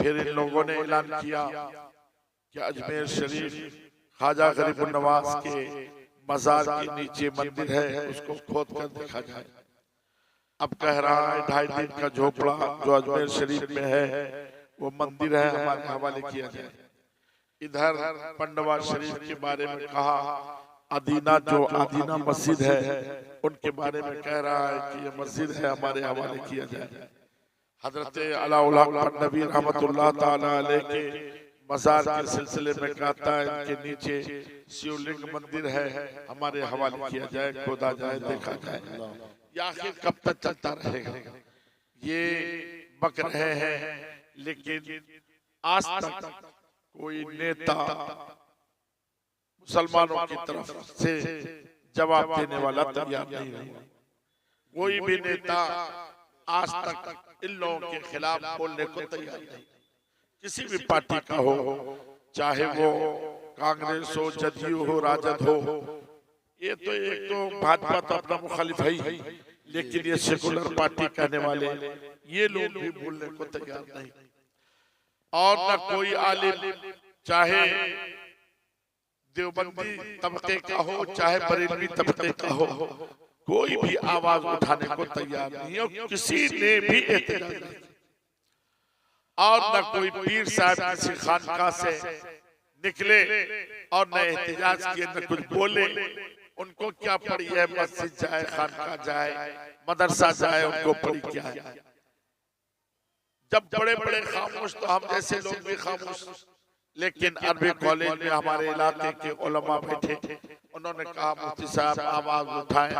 फिर इन लोगों ने ऐलान किया कि अजमेर शरीफ ख्वाजा गरीबुन नवाज के मजार के नीचे मंदिर है, उसको खोद कर देखा जाए। अब कह रहा है 2.5 दिन का झोपड़ा जो अजमेर शरीफ में है वो मंदिर है, हमारे हवाले किया जाए। इधर पंडवा शरीफ के बारे में कहा, अदीना जो अदीना मस्जिद है उनके बारे में कह रहा है कि ये मस्जिद है, हमारे हवाले किया जाए। हजरत अलाउल हक नबी रहमतुल्लाह ताला अलैह के मजार के सिलसिले में कहता है इनके नीचे शिवलिंग मंदिर है, हमारे हवाले किया जाए, खोदा जाए, देखा जाए। ये आखिर कब तक चलता रहेगा? ये बक रहे हैं लेकिन आज तक कोई नेता मुसलमानों की तरफ से जवाब देने वाला तैयार नहीं है। कोई भी नेता आज तक इन लोगों के खिलाफ बोलने को तैयार नहीं, किसी भी पार्टी का हो, चाहे वो कांग्रेस हो, जदयू हो, राजद हो। ये तो एक तो भाजपा तो अपना मुखालिफ है ही, लेकिन ये सेकुलर पार्टी कहने वाले ये लोग भी बोलने को तैयार नहीं। और न कोई आलिम, चाहे देवबंदी तबके का हो, चाहे बरेलवी तबके का हो, कोई भी आवाज उठाने को तैयार नहीं है। किसी ने भी एहतजाज नहीं, और न कोई पीर साहब किसी खानका से निकले और न एहतजाज किए, न कुछ बोले। उनको क्या पड़ी है, मस्जिद जाए, खानका जाए, मदरसा जाए, उनको पड़ी क्या है? जब बड़े बड़े खामोश तो हम जैसे लोग भी खामोश। लेकिन अरबी कॉलेज में हमारे इलाके के उलमा बैठे, उन्होंने कहा मुफ्ती साहब आवाज उठाएं,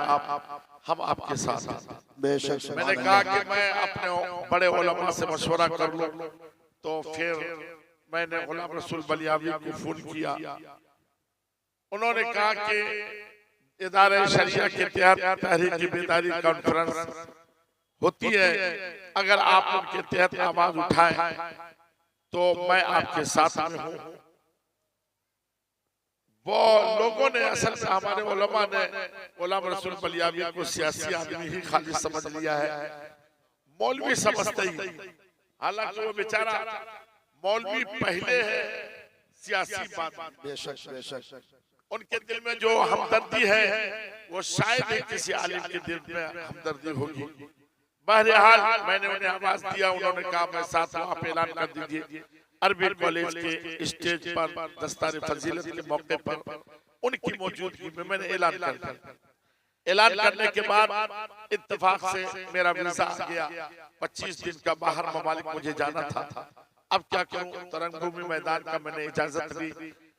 हम आपके साथ हैं। बेशक। मैंने कहा कि मैं अपने बड़े उलमा से मशवरा कर लूं, तो फिर मैंने गुलाम रसूल बलियावी को फोन किया। उन्होंने कहा कि इदारे शरिया के तहत तहरीक बेदारी कॉन्फ्रेंस होती है, अगर आप उनके तहत आवाज उठाएं तो मैं आपके साथ में हूं। वो लोगों ने असल में हमारे उलमा ने गुलाम रसूल बलियावी को सियासी आदमी ही खाली समझ लिया है, मौलवी समझते ही। हालांकि वो बेचारा मौलवी पहले है, सियासी बात। बेशक बेशक। उनके दिल में जो हमदर्दी है वो शायद ही किसी आलिम के दिल में हमदर्दी होगी। बहरहाल मैंने उन्हें आवाज दिया, उन्होंने कहा मैं साथ हूं, आप ऐलान कर दीजिए। अरबी कॉलेज के स्टेज पर दस्तार फजीलत के मौके पर उनकी मौजूदगी में मैंने ऐलान कर दिया। ऐलान करने के बाद इत्तेफाक से मेरा वीजा आ गया। 25 दिन का बाहर ममालिक मुझे जाना था। अब क्या करूं? तरंगभूमि मैदान का मैंने इजाजत ली,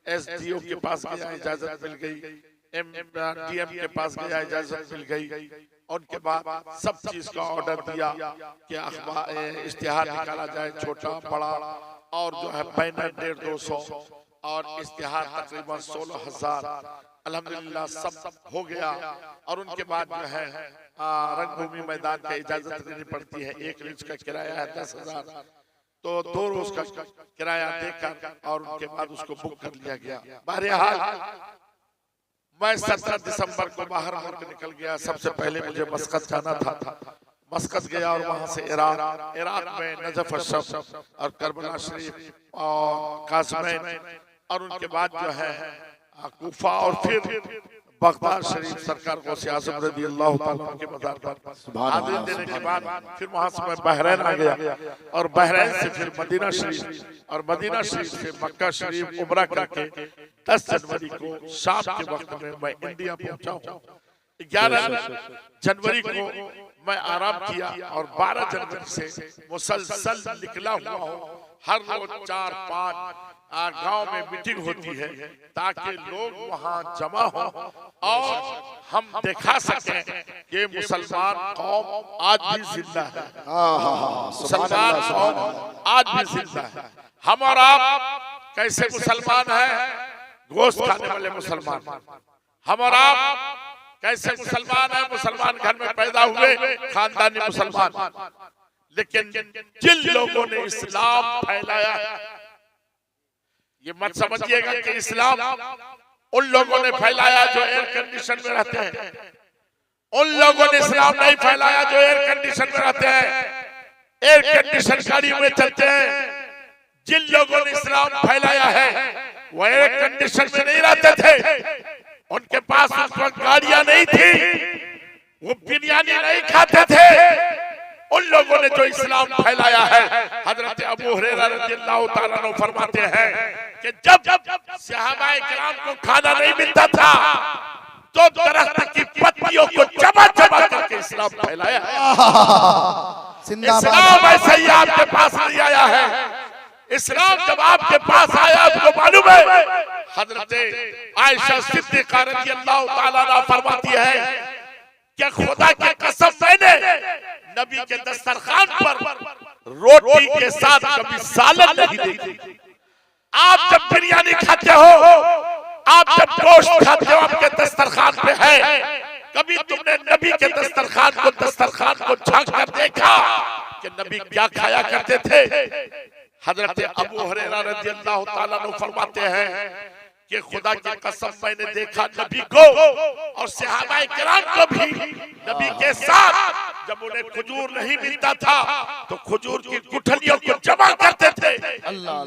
SDO के पास गया, इजाजत मिल गई, DM के पास गया, इजाजत मिल गई। उनके बाद सब चीज का ऑर्डर दिया कि अखबार इश्तिहार निकाला जाए, छोटा बड़ा, और जो है बैनर 150-200 और इश्तिहार तकरीबन 16,000। अल्हम्दुलिल्लाह सब हो गया। और उनके बाद जो है रंगभूमि मैदान का इजाजत लेनी पड़ती है। 1 रोज का किराया है 10,000, तो 2 रोज का किराया देकर और उनके बाद उसको बुक कर लिया गया। बहरहाल मैं 17 दिसंबर को बाहर मुल्क निकल गया। सबसे पहले मुझे मस्कत जाना था। मस्कत गया और वहां से इराक में नजफ अशरफ और करबला शरीफ और कासमैन, और उनके बाद जो है कूफा, और फिर बगदाद शरीफ सरकार को आज़म रज़ी अल्लाह ताला के मज़ार पर हाजिरी देने के बाद फिर वहां से मैं बहरैन आ गया, और बहरैन से फिर मदीना शरीफ, और मदीना शरीफ से मक्का शरीफ उम्रा करके 10 जनवरी को शाम के वक्त में मैं इंडिया पहुंचा हूं। 11 जनवरी को मैं आराम किया और 12 जनवरी से मुसलसल निकला हुआ हूं। हर रोज 4-5 गांव में मीटिंग होती है ताकि लोग वहां जमा हो और हम दिखा सकें कि मुसलमान कौम आज भी जिंदा है। मुसलमान कौम आज भी जिंदा है। हम और आप कैसे मुसलमान हैं? गोश्त खाने वाले मुसलमान। हम और आप कैसे मुसलमान हैं? मुसलमान घर में पैदा हुए खानदानी मुसलमान। लेकिन जिन लोगों ने इस्लाम फैलाया, ये मत समझिएगा कि इस्लाम उन लोगों ने फैलाया जो एयर कंडीशन में रहते हैं। उन लोगों ने इस्लाम नहीं फैलाया जो एयर कंडीशन में रहते हैं, एयर कंडीशन गाड़ी में चलते हैं। जिन लोगों ने इस्लाम फैलाया है वो एक कंडीशन में नहीं रहते थे, उनके पास उस वक्त गाड़ियां नहीं थी, वो बिरयानी नहीं खाते थे। उन लोगों ने जो इस्लाम फैलाया है, हजरत अबू हुरैरा रज़ियल्लाहु ताला अन्हु फरमाते हैं कि जब सहाबाए किराम को खाना नहीं मिलता था तो दरख्त की पत्तियों को चबा चबा करके इस्लाम फैलाया है। इस्लाम ऐसे ही आपके पास नहीं आया है। इस्लाम जब आपके पास आया आपको मालूम है, हजरत आयशा सिद्दीक़ा रज़ियल्लाहु ताला अन्हा फरमाती है कि खुदा की कसम मैंने नबी के दस्तरखान पर रोटी के साथ कभी सालन नहीं देखी। आप जब बिरयानी खाते हो, आप जब गोश्त खाते हो, आपके दस्तरखान पे है, कभी तुमने नबी के दस्तरखान को झांक कर देखा कि नबी क्या खाया करते थे? हजरत अबू हुरैरा रज़ियल्लाहु ताला अन्हु फरमाते हैं कि खुदा की कसम मैंने देखा नबी को और सहाबाए किराम को भी नबी के साथ जब उन्हें खजूर नहीं मिलता था तो खजूर की गुठलियों को जमा करते थे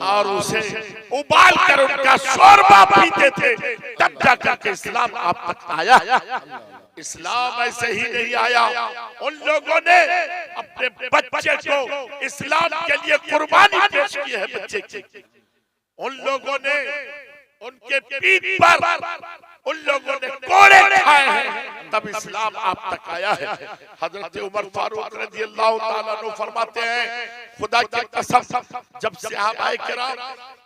और उसे उबाल कर उनका शोरबा पीते थे, तब जाकर के इस्लाम आप तक आया। इस्लाम ऐसे ही नहीं आया। उन लोगों ने अपने बच्चे को इस्लाम के लिए कुर्बानी पेश की है। बच्चे की उन लोगों ने उनके पीठ पर उन लोगों ने कोड़े खाए हैं, तब इस्लाम आप तक आया है। हजरत उमर फारूक रज़ियल्लाहु ताला अन्हु फरमाते हैं खुदा की कसम जब सहाबाए किराम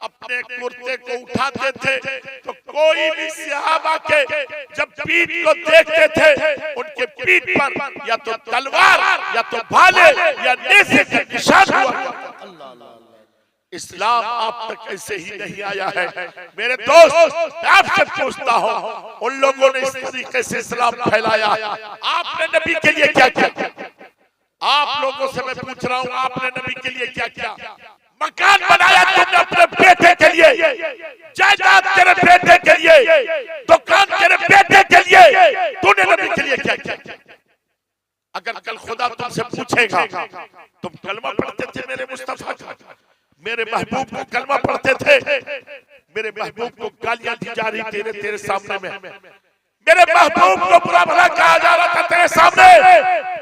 अपने कुर्ते को उठाते थे तो कोई भी सहाबा के जब पीठ को देखते थे उनके पीठ पर या तो तलवार या तो भाले या नेज़े का निशान हुआ। इस्लाम आप तक ऐसे ही नहीं आया है। मेरे दोस्त मैं आपसे पूछता हूँ, उन लोगों ने इस तरीके से इस्लाम फैलाया, आपने नबी के लिए क्या किया? आप लोगों से मैं पूछ रहा हूँ, आपने नबी के लिए क्या किया? मकान बनाया तुमने अपने बेटे के लिए, जायदाद तेरे बेटे के लिए, दुकान तेरे बेटे के लिए, तूने नबी के लिए क्या किया? अगर कल खुदा तुमसे पूछेगा तुम कलमा पढ़ते थे मेरे मुस्तफा का, मेरे महबूब को कलमा पढ़ते थे, मेरे महबूब को गालियां दी जा रही तेरे सामने में, मेरे महबूब को बुरा भला कहा जा रहा था तेरे सामने,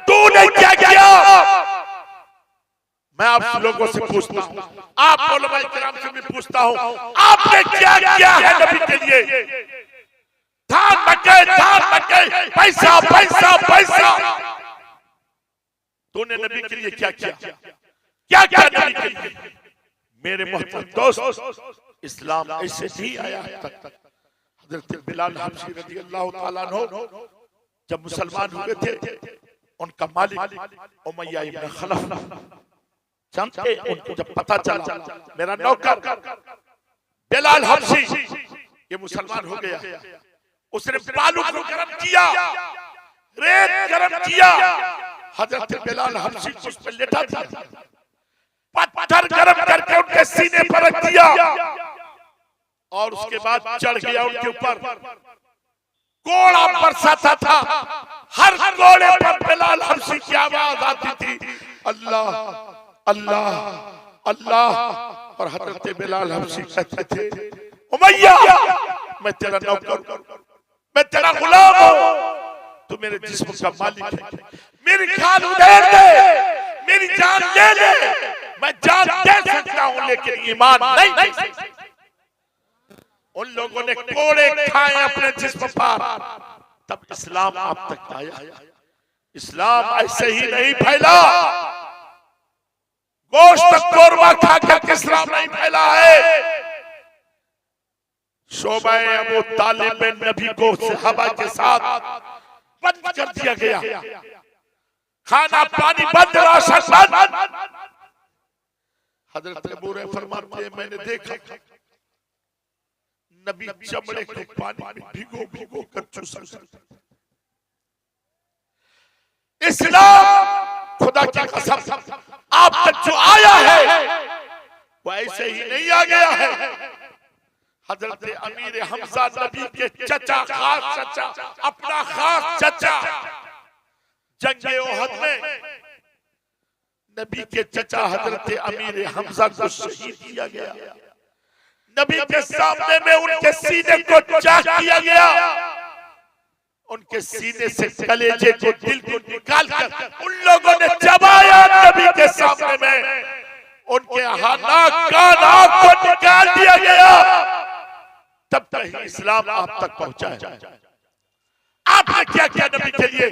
तूने क्या किया? मैं आप लोगों से पूछता हूँ, आप उलमा किराम से भी पूछता हूँ, आपने क्या किया है नबी के लिए? धान मक्के, पैसा पैसा पैसा, तूने नबी के लिए क्या किया? क्या किया नबी के लिए? मेरे मोहतरम दोस्त इस्लाम ऐसे नहीं आया तक। हजरत बिलाल हबशी रज़ियल्लाहु ताला अन्हु जब मुसलमान हुए थे, उनका मालिक उमय्या इब्न खलफ जानते, उनको जब पता चला मेरा नौकर बिलाल हबशी ये मुसलमान हो गया, उसने बालू को गर्म किया, रेत गर्म किया, हजरत बिलाल हबशी उस पर लेटा था, पत्थर गर्म करके उनके सीने पर रख दिया और उसके बाद चढ़ गया उनके ऊपर, कोड़ा बरसाता था, हर कोड़े पर बिलाल हबशी की आवाज आती थी अल्लाह अल्लाह अल्लाह, और हजरत बिलाल हबशी कहते थे उमय्या मैं तेरा नौकर, मैं तेरा गुलाम हूं, तू मेरे जिस्म का मालिक है, मेरी जान उधेड़ दे, मेरी जान ले ले, मैं जान दे सकता हूं लेकिन ईमान नहीं दे सकता। उन लोगों ने कोड़े खाए अपने जिस्म पर, तब इस्लाम आप तक आया। इस्लाम ऐसे ही नहीं फैला, गोश्त कोरमा खाकर इस्लाम नहीं फैला है। शोबा अबू तालिब में नबी को सहाबा के साथ बंद कर दिया गया, खाना पानी बंद, राशन बंद। हजरत अबू हुरैरा फरमाते हैं मैंने देखा नबी चमड़े को पानी में भिगो भिगो कर चूसा। इस्लाम खुदा की कसम आप तक जो आया है वो ऐसे ही नहीं आ गया है। हजरत अमीर हमजा नबी के चचा, खास चचा, अपना खास चचा, जंगे ओहद में नबी के चचा हजरत अमीर हमजा को शहीद किया गया। नबी के सामने में उनके सीने को चाक किया गया। उनके सीने से कलेजे को, दिल को निकाल कर उन लोगों ने चबाया नबी के सामने में। उनके नाक कान आंख को निकाल दिया गया। तब तक इस्लाम आप तक पहुंचा है। आपने क्या किया नबी के लिए?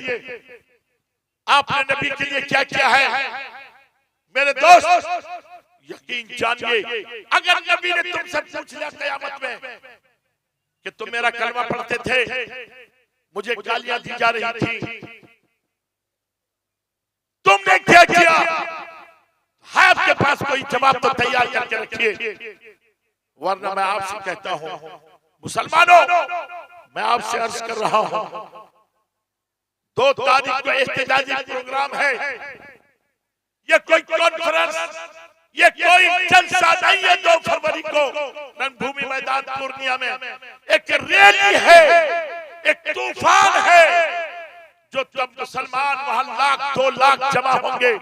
आपने नबी के लिए क्या किया है? मेरे दोस्त यकीन जानिए, अगर नबी ने तुमसे पूछ लिया क़यामत में कि तुम मेरा कलमा पढ़ते थे, मुझे गालियां दी जा रही थी, तुमने क्या किया? है आपके पास कोई जवाब तो तैयार करके रखिए, वरना मैं आपसे कहता हूं मुसलमानों, मैं आपसे अर्ज कर रहा हूं, 2 तारीख को एहतजाजी प्रोग्राम है। ये कोई कॉन्फ्रेंस, ये कोई जलसा नहीं है। 2 फरवरी को रणभूमि मैदान पूर्णिया में एक रैली है, एक तूफान है, जो तब मुसलमान वहां 1-2 लाख जमा होंगे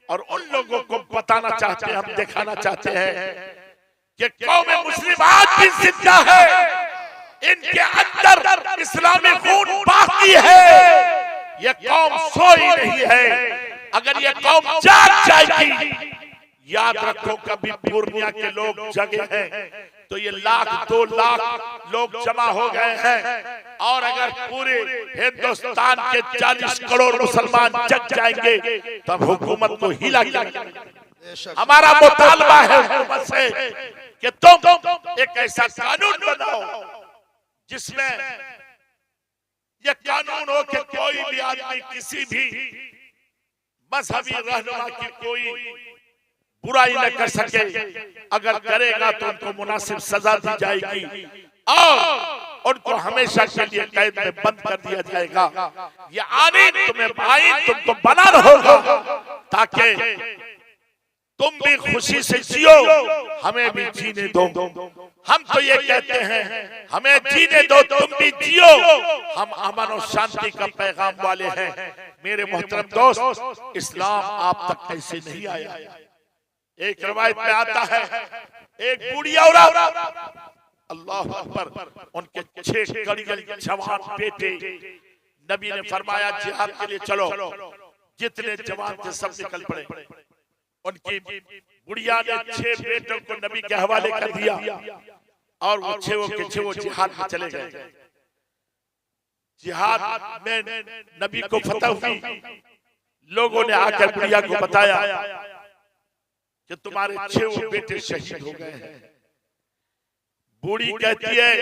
और उन लोगों को बताना चाहते हैं, हम दिखाना चाहते हैं कि कौम मुस्लिम आज भी जिंदा है, इनके अंदर इस्लामी खून बाकी है, ये कौम सोई नहीं है। अगर ये कौम जाग जाएगी, याद रखो कभी पूर्णिया के लोग जगे हैं तो ये 1-2 लाख लोग जमा हो गए हैं। और अगर पूरे हिंदुस्तान के 40 करोड़ मुसलमान जग जाएंगे तब हुकूमत को हिला गिरा। हमारा मुतालबा है हुकूमत से कि तुम एक ऐसा कानून बनाओ जिसमें यह कानून हो कि कोई भी आदमी किसी भी मजहबी रहनुमा की कोई बुराई न कर सके। अगर करेगा तो उनको मुनासिब सजा दी जाएगी और उनको हमेशा के लिए कैद में बंद कर दिया जाएगा। ये आईन तुम्हें आईन तुमको बनाना होगा ताकि तुम भी खुशी से जियो, हमें भी जीने दो। हम तो ये कहते हैं हमें जीने दो, तुम भी जियो। हम अमन और शांति का पैगाम वाले हैं। मेरे मोहतरम दोस्त, इस्लाम आप तक कैसे नहीं आया? एक रवायत में आता है, एक बूढ़ी औरत, अल्लाह अकबर, उनके 6 कड़ियल जवान बेटे, नबी ने फरमाया जिहाद के लिए चलो। जितने जवान थे सब निकल पड़े। उनकी बुढ़िया ने 6 बेटों को नबी के हवाले कर दिया और वो 6 के 6 जिहाद में चले गए। जिहाद में नबी को फतह हुई। लोगों ने आकर बुढ़िया को बताया कि तुम्हारे 6 बेटे शहीद हो गए हैं। बूढ़ी कहती है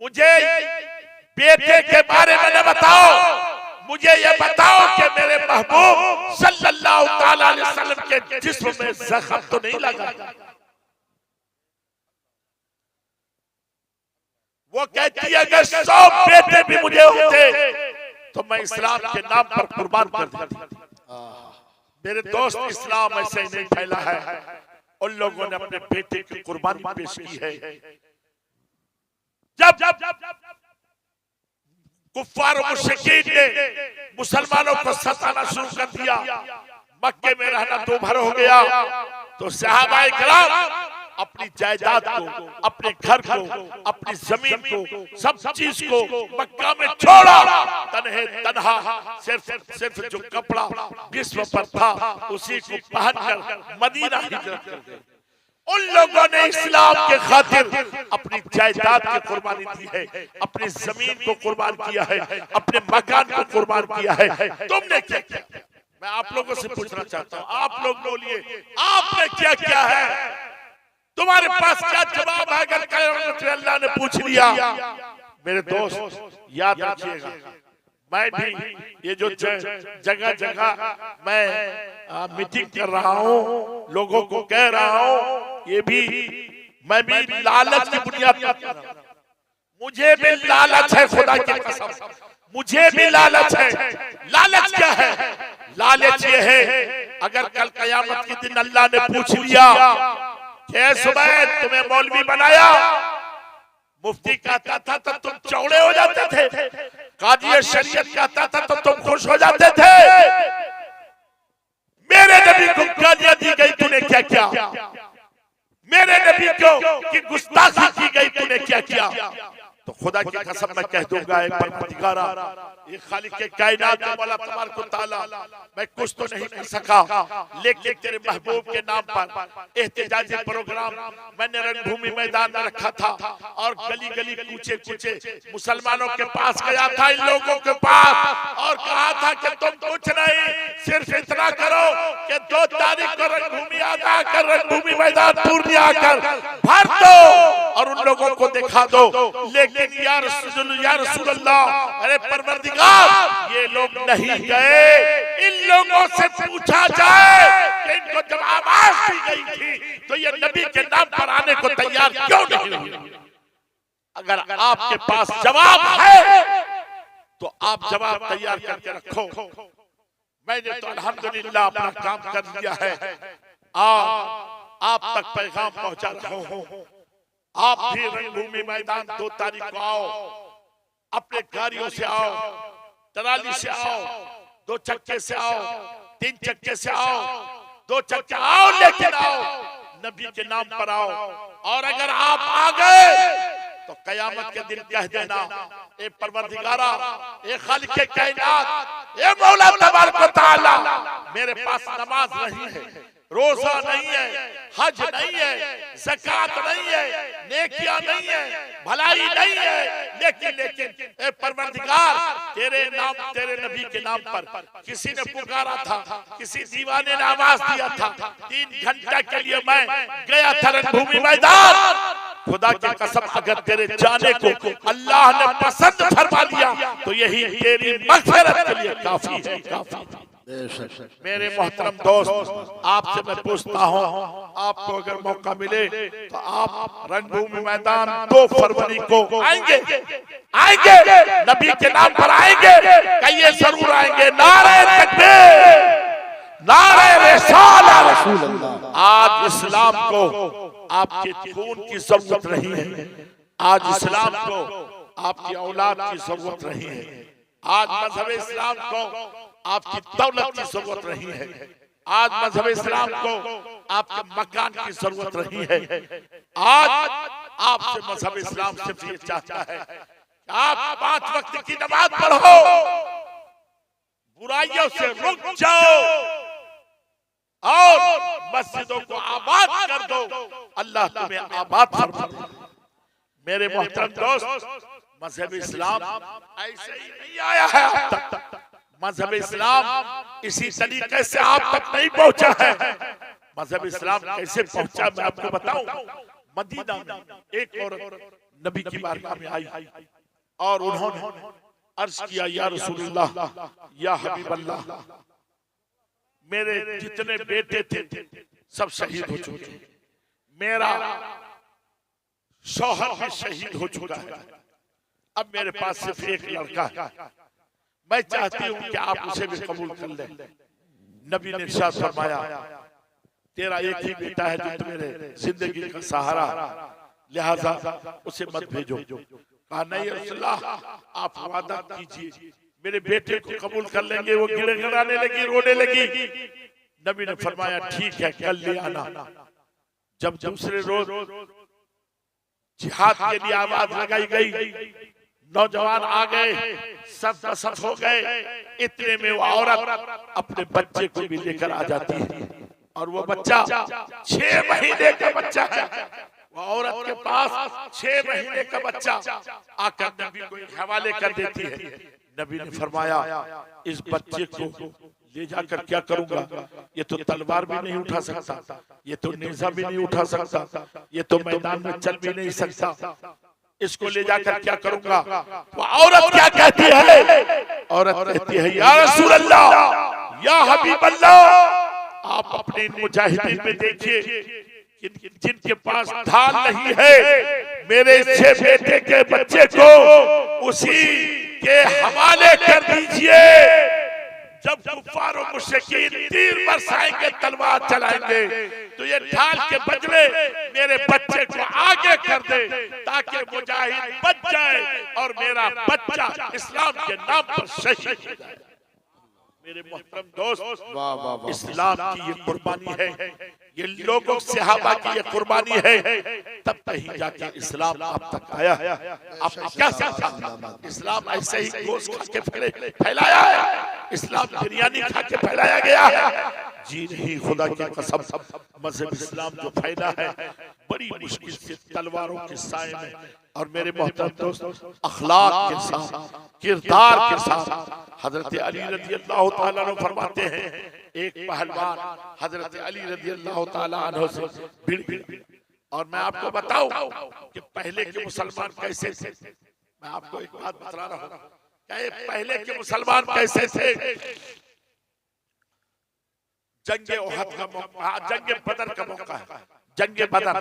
मुझे बेटे के बारे में न बताओ, मुझे ये बताओ कि मेरे महबूब सल्लल्लाहु ताला अलैहि वसल्लम के जिस्म में जख्म तो नहीं लगा? वो कहती है कि 100 बेटे भी मुझे होते तो मैं इस्लाम के नाम पर कुर्बान कर देती। मेरे दोस्त, इस्लाम ऐसे नहीं फैला है, उन लोगों ने अपने बेटे की कुर्बानी पेश की है। जब कुफ्फार और मुशरिकीन ने मुसलमानों को सताना शुरू कर दिया, मक्के में रहना दूभर हो गया, तो सहाबाए किराम अपनी जायदाद को, अपने घर को, अपनी जमीन को, सब चीज को मक्का में छोड़ा। तन्हा सिर्फ जो कपड़ा विश्व पर था उसी को पहनकर मदीना हिजरत कर गए। उन लोगों ने इस्लाम के खातिर अपनी जायदाद की कुर्बानी दी है, अपनी जमीन को कुर्बान किया है, अपने मकान को कुर्बान किया है। तुमने क्या किया? मैं आप लोगों से पूछना चाहता हूँ, आप लोग बोलिए, आपने क्या किया है? तुम्हारे पास क्या जवाब है? अगर अल्लाह ने पूछ लिया, मेरे दोस्त याद रखिएगा, मैं भी ये जो जगह जगह मैं मीटिंग कर रहा हूँ, लोगों को कह रहा हूँ, ये भी मैं भी लालच की बुनियाद पर, मुझे भी लालच है, खुदा की कसम मुझे भी लालच है। लालच क्या है? लालच ये है अगर कल कयामत के दिन अल्लाह ने पूछ लिया कि सुबह तुम्हें मौलवी बनाया, मुफ्ती कहता था तो तुम चौड़े हो जाते थे, काजी शरीयत कहता था तो तुम खुश हो जाते थे, मेरे नबी को गालियां दी गई, तूने क्या किया? मेरे नबी को की गुस्ताखी की गई, तूने क्या किया? तो खुदा की कसम मैं कह दूंगा, परवरदिगारा, ये खालिक के कायनात मौला तबारक व तआला, मैं कुछ तो नहीं कर सका, लेकिन तेरे महबूब के नाम पर एहतिजाजी प्रोग्राम मैंने रणभूमि मैदान में रखा था और गली गली कूचे कूचे मुसलमानों के पास गया था, इन लोगों के पास, और कहा था कि तुम कुछ नहीं, सिर्फ इतना करो कि 2 तारीख को रणभूमि आकर रणभूमि मैदान पूर्णिया आकर भर दो और उन लोगों को दिखा दो। लेकिन या रसूल अल्लाह, अरे परवरदिगार, ये लोग नहीं गए। इन लोगों से पूछा जाए कि इनको जब आवाज दी गई थी तो ये नबी के नाम पर आने को तैयार क्यों नहीं हुए? अगर आपके पास जवाब है तो आप जवाब तैयार करके रखो। मैंने तो अल्हम्दुलिल्लाह अपना काम कर लिया है, आप तक पैगाम पहुंचा रहा हूं। आप भी रणभूमि मैदान 2 तारीख को आओ, अपने गाड़ियों से आओ, ट्राली से आओ, 2 चक्के से आओ, 3 चक्के से आओ, 2 चक्के आओ, लेकिन आओ, नबी के नाम पर आओ। और अगर आप आ गए तो कयामत के दिन कह देना, ए परवरदिगारा, ए खालिक के कायनात, ए मौला तबारक व तआला, मेरे पास नमाज नहीं है, रोजा नहीं है, हज नहीं है, ज़कात नहीं है, नेकियां नहीं है, भलाई नहीं है, लेकिन ए परवरदिगार, तेरे नाम, तेरे नबी के नाम पर किसी ने पुकारा था, किसी दीवाने ने आवाज दिया था, 3 घंटे के लिए मैं गया था रणभूमि मैदान। खुदा की कसम, अगर तेरे जाने को अल्लाह ने पसंद फरमा लिया तो यही तेरी मग़फ़िरत के लिए काफी है, काफी। मेरे मोहतरम दोस्त, आपसे मैं पूछता हूँ, आपको अगर मौका मिले तो आप रणभूमि मैदान 2 फरवरी को आएंगे? आएंगे? नबी के नाम पर आएंगे? कहिए जरूर आएंगे। नारे तकबीर, नारे रिसालत। आज इस्लाम को आपके खून की जरूरत नहीं है, आज इस्लाम को आपकी औलाद की जरूरत नहीं है, आज मजहब इस्लाम को आपकी दौलत की जरूरत नहीं है, आज मजहब इस्लाम को आपके मकान की जरूरत नहीं है। आज आपसे मजहब इस्लाम सिर्फ ये चाहता है कि आप 5 वक्त की नमाज पढ़ो, बुराइयों से रुक जाओ और मस्जिदों को आबाद कर दो। अल्लाह तुम्हें आबाद फरमा दे। मेरे मोहतरम दोस्त, मजहब इस्लाम ऐसे ही नहीं आया है अब तक। मजहब इस्लाम इसी तरीके से आप तक नहीं पहुंचा है। मजहब इस्लाम कैसे पहुंचा मैं आपको बताऊं। मदीना में एक औरत नबी की बारगाह में आई और उन्होंने अर्ज किया, या रसूलुल्लाह, या हबीबल्लाह, मेरे जितने बेटे थे सब शहीद हो चुके, मेरा शौहर भी शहीद हो चुका है, अब मेरे पास सिर्फ एक लड़का है, मैं चाहती हूं कि आप उसे भी कबूल कर लें। नबी ने इरशाद फरमाया, तेरा एक ही बेटा है जो तुम्हारे जिंदगी का सहारा, लिहाजा उसे मत भेजो। कहा नहीं रसूलल्लाह, आप वादा कीजिए मेरे बेटे को कबूल कर लेंगे। वो गिड़गिड़ाने लगी, रोने लगी। नबी ने फरमाया ठीक है, कल ले आना। जब दूसरे रोज जिहाद के लिए आवाज लगाई गई, नौजवान आ गए, सब सब हो गए। इतने में वो औरत अपने बच्चे को भी लेकर आ जाती है और वो बच्चा 6 महीने का बच्चा है। वो औरत के पास 6 महीने का बच्चा आकर नबी को हवाले कर देती है। नबी ने फरमाया, इस बच्चे को ले जाकर क्या करूंगा? ये तो तलवार भी नहीं उठा सकता, ये तो नेज़ा भी नहीं उठा सकता, ये तो मैदान में चल भी नहीं सकता, इसको ले जाकर क्या करूंगा? वो औरत क्या कहती है? औरत कहती है, या रसूल अल्लाह, या हबीब अल्लाह, आप अपने मुजाहिदीन में देखिए जिनके पास ढाल नहीं है, मेरे 6 बेटे के बच्चे को उसी के हवाले कर दीजिए। जब कुफ्फार और मुशरिकीन तीर बरसाएंगे, तलवार चलाएंगे, तो ये ढाल के बदले मेरे बच्चे को आगे कर दे ताकि मुजाहिद बच जाए और मेरा बच्चा इस्लाम के नाम पर शहीद हो जाए। मेरे मोहतरम दोस्त, वाह वाह वाह, इस्लाम की ये कुर्बानी है, ये लोगों सहाबा की ये कुर्बानी है, तब कहीं जाके इस्लाम आप तक आया। आप क्या समझा? इस्लाम ऐसे ही गोश्त खा के फैलाया है? इस्लाम बिरयानी खा के फैलाया गया है? जी नहीं, खुदा की कसम, मजहब इस्लाम जो फैला है बड़ी मुश्किल से तलवारों के साए में, और मेरे मोहतरम दोस्त अखलाक के साथ, किरदार के साथ। हजरत अली रज़ी अल्लाह ताला अन्हु फरमाते हैं, एक पहलवान हजरत अली रज़ी अल्लाह ताला अन्हु से भिड़, और मैं आपको बताऊं कि पहले के मुसलमान कैसे थे। मैं आपको एक बात बता रहा हूं, क्या पहले के मुसलमान कैसे थे? जंगे ओहद का मौका, जंगे बदर का मौका है, जंगे बदर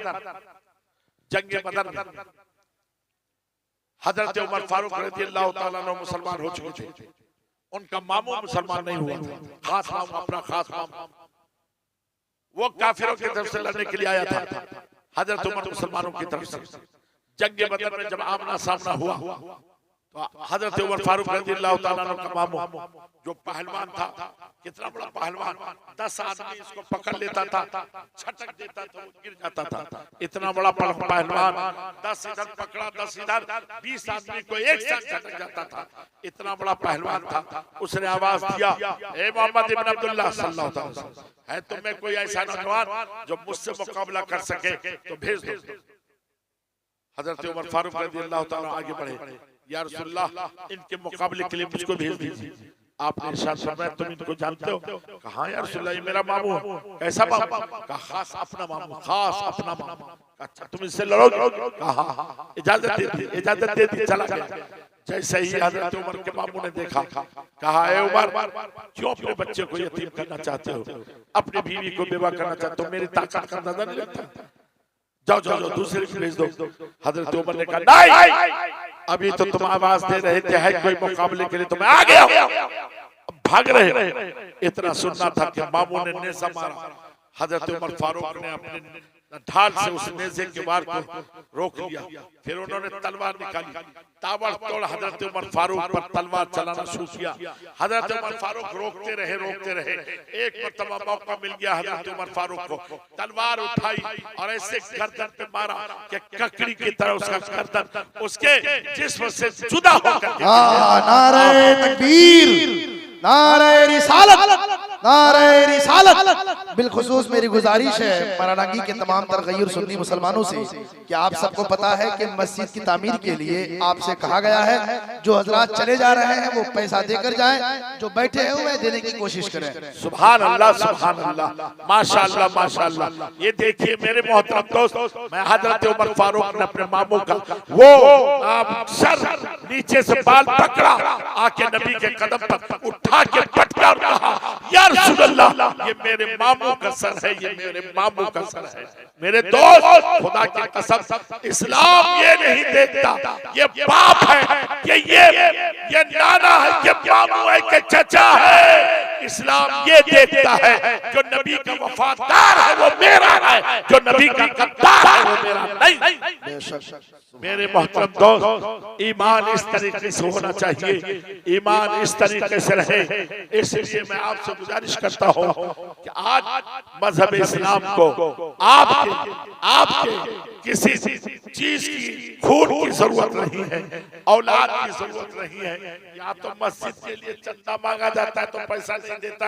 हजरत उमर फारूक रज़ी अल्लाह ताला अन्हु मुसलमान हो चुके थे, उनका मामू मुसलमान नहीं हुआ था, खास मामू, अपना खास मामू, वो काफिरों की तरफ से लड़ने के लिए आया था। हजरत उमर मुसलमानों की तरफ से जंगे बदर में जब आमना सामना हुआ तो हजरत उमर फारूक रज़ी अल्लाह ताला अन्हु का मामू जो पहलवान था, कितना बड़ा पहलवान, 10 आदमी इसको पकड़ लेता था, छटक देता तो गिर जाता था। इतना बड़ा पहलवान, 10 इधर पकड़ा, 10 इधर, 20 आदमी को एक साथ छटक जाता था। इतना बड़ा पहलवान था। उसने आवाज दिया, ए मोहम्मद इब्न अब्दुल्लाह सल्लल्लाहु अलैहि वसल्लम, है तुम्हें कोई ऐसा नौजवान जो मुझसे मुकाबला कर सके तो भेज दो। हजरत उमर फारूक रज़ी अल्लाह ताला आगे बढ़े, या रसूलल्लाह इनके मुकाबले के लिए मुझको भेज दीजिए। आपने इरशाद फरमाया, तुम इनको जानते हो? कहा या रसूलल्लाह ये मेरा मामू है। कैसा मामू? कहा खास अपना मामू, खास अपना मामू। अच्छा तुम इससे लड़ोगे? कहा इजाजत दे दी, चला गया। जैसे ही हजरत उमर के मामू ने देखा, कहा ए उमर क्यों अपने बच्चे को यतीम करना चाहते हो, अपनी बीवी को बेवा करना चाहते हो? मेरी ताकत का अंदाजा नहीं लगता? जाओ जाओ दूसरे को भेज दो। हजरत उमर ने कहा नहीं, अभी तो तुम आवाज दे रहे थे है कोई मुकाबले के लिए, तो मैं आ गया, अब भाग रहे। इतना सुनना था कि मामू ने नेज़ा मारा। हजरत उमर फारूक ने अपने ढाल से उस नेज़े के वार को रोक लिया, फिर उन्होंने तलवार निकाली, ताबड़तोड़ हजरत उमर फारूक पर तलवार चलाना शुरू किया। हजरत उमर फारूक रोकते रहे। एक मरतबा मौका मिल गया हजरत उमर फारूक को, तलवार उठाई और ऐसे गर्दन पे मारा कि ककड़ी की तरह उसका गर्दन उसके जिस्म से जुदा होकर नारे तकबीर, नारे रिसालत, नारे रिसालत। बिलखुसूस मेरी गुजारिश है मरानागी के तमाम तर गैर सुन्नी मुसलमानों से कि आप सबको पता है कि मस्जिद की तामीर के लिए आपसे कहा गया है, जो हजरात चले जा रहे हैं वो पैसा देकर जाएं, जो बैठे हैं वो देने की कोशिश करें। सुभान अल्लाह, सुभान अल्लाह, माशाअल्लाह, माशाअल्लाह। ये देखिए मेरे मोहतरम दोस्त, मैं हजरत उमर फारूक ने अपने मामू का वो सर नीचे से बाल पकड़ा, आके नबी के कदम पर उठा के पटका और कहा, या रसूलल्लाह ये मेरे मामू का सर है, ये मेरे मामू का सर है। मेरे दोस्त खुदा की कसम, इस्लाम ये नहीं देखता ये बाप है कि ये नाना है कि मामू है कि चचा है। इस्लाम ये देखता है जो नबी का वफादार है वो मेरा है, जो नबी का गद्दार है वो मेरा नहीं। मेरे मोहतरम दोस्त, ईमान इस तरीके से होना चाहिए, ईमान इस तरीके से रहे। इसलिए मैं आपसे गुजारिश करता हूँ कि आज मजहब इस्लाम को आपके किसी चीज की खून की जरूरत नहीं है, औलाद की जरूरत नहीं है। या तो मस्जिद के लिए चंदा मांगा जाता है तो पैसा नहीं देता